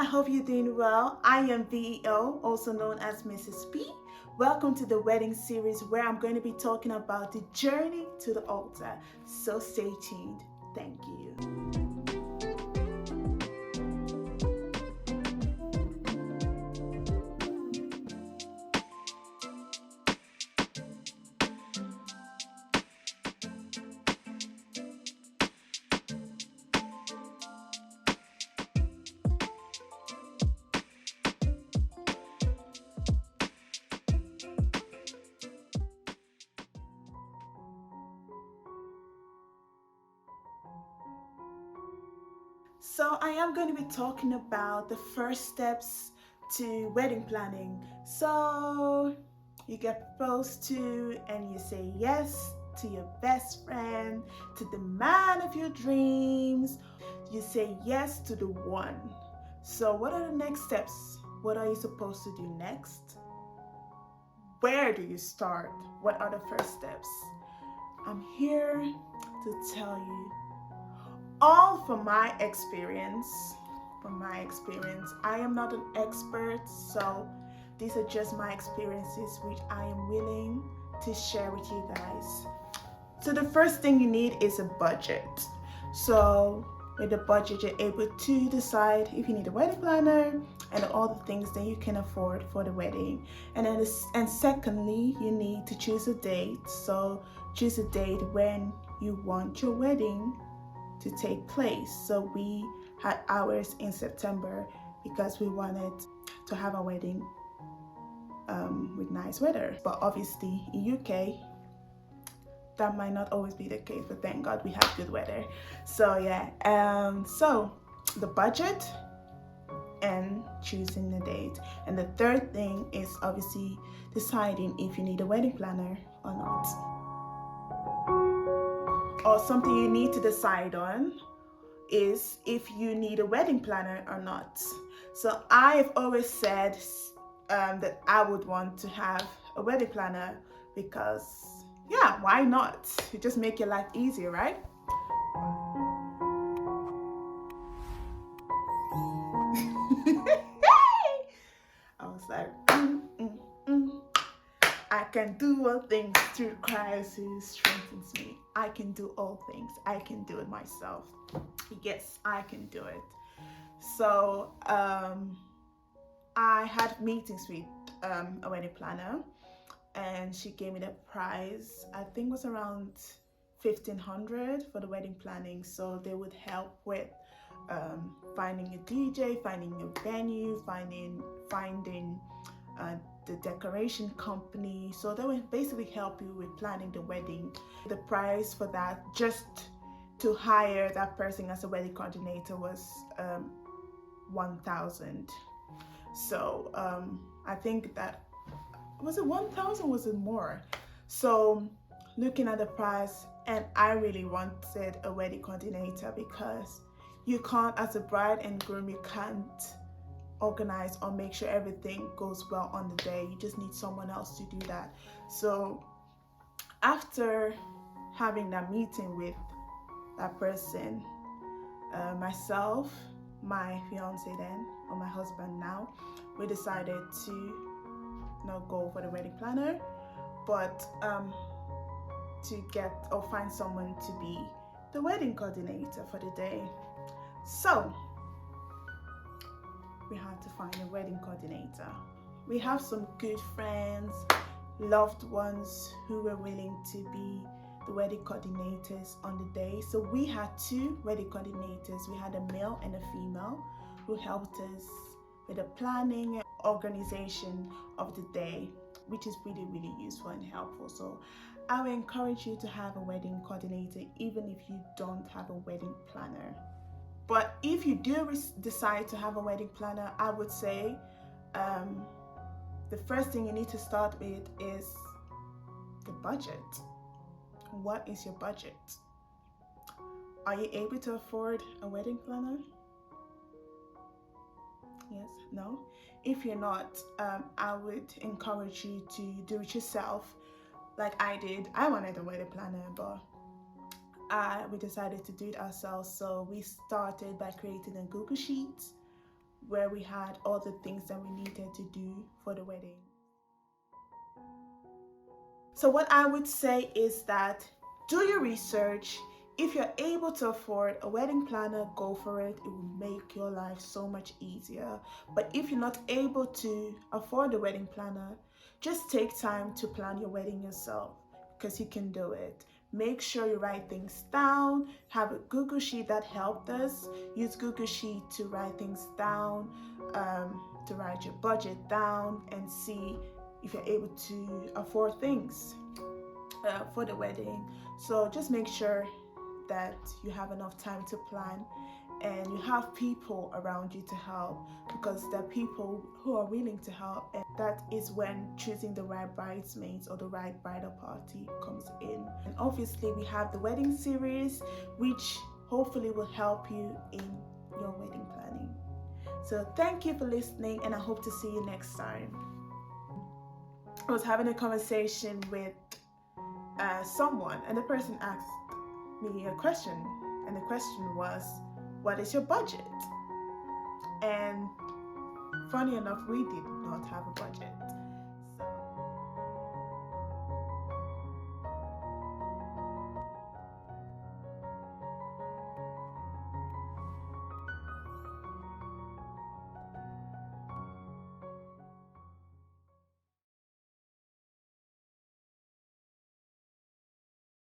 I hope you're doing well. I am VEO, also known as Mrs. P. Welcome to the wedding series where I'm going to be talking about the journey to the altar. So stay tuned. Thank you. So I am going to be talking about the first steps to wedding planning. So you get proposed to and you say yes to your best friend, to the man of your dreams. You say yes to the one. So what are the next steps? What are you supposed to do next? Where do you start? What are the first steps? I'm here to tell you all from my experience. I am not an expert, so these are just my experiences which I am willing to share with you guys. So the first thing you need is a budget. So with the budget, you're able to decide if you need a wedding planner and all the things that you can afford for the wedding. And secondly, you need to choose a date. So choose a date when you want your wedding to take place. So we had ours in September because we wanted to have a wedding with nice weather. But obviously in UK, that might not always be the case, but thank God we have good weather. So yeah, so the budget and choosing the date. And the third thing is obviously deciding if you need a wedding planner or not. Or something you need to decide on is if you need a wedding planner or not. So I've always said that I would want to have a wedding planner because, yeah, why not? You just make your life easier, right? I was like, I can do all things through Christ who strengthens me. I can do all things. I can do it myself. Yes, I can do it. So I had meetings with a wedding planner, and she gave me the price. I think it was around 1,500 for the wedding planning. So they would help with finding a DJ, finding a venue, finding the decoration company. So they would basically help you with planning the wedding. The price for that, just to hire that person as a wedding coordinator, was 1,000. So I think that, was it 1,000? Was it more? So looking at the price, and I really wanted a wedding coordinator because you can't, as a bride and groom, you can't organize or make sure everything goes well on the day. You just need someone else to do that. So after having that meeting with that person, myself, my fiance then, or my husband now, we decided to not go for the wedding planner, but to get or find someone to be the wedding coordinator for the day. So we had to find a wedding coordinator. We have some good friends, loved ones who were willing to be the wedding coordinators on the day. So we had two wedding coordinators. We had a male and a female who helped us with the planning and organization of the day, which is really, really useful and helpful. So I would encourage you to have a wedding coordinator even if you don't have a wedding planner. But if you do decide to have a wedding planner, I would say the first thing you need to start with is the budget. What is your budget? Are you able to afford a wedding planner? Yes? No? If you're not, I would encourage you to do it yourself like I did. I wanted a wedding planner, but we decided to do it ourselves. So we started by creating a Google Sheet where we had all the things that we needed to do for the wedding. So what I would say is that do your research. If you're able to afford a wedding planner, go for it. It will make your life so much easier. But if you're not able to afford a wedding planner, just take time to plan your wedding yourself, because you can do it. Make sure you write things down. Have a Google Sheet that helped us. Use Google Sheet to write things down, to write your budget down, and see if you're able to afford things for the wedding. So just make sure that you have enough time to plan and you have people around you to help, because there are people who are willing to help, and that is when choosing the right bridesmaids or the right bridal party comes in. And obviously we have the wedding series, which hopefully will help you in your wedding planning. So thank you for listening, and I hope to see you next time. I was having a conversation with someone, and the person asked me a question, and the question was, what is your budget? And funny enough, we did not have a budget.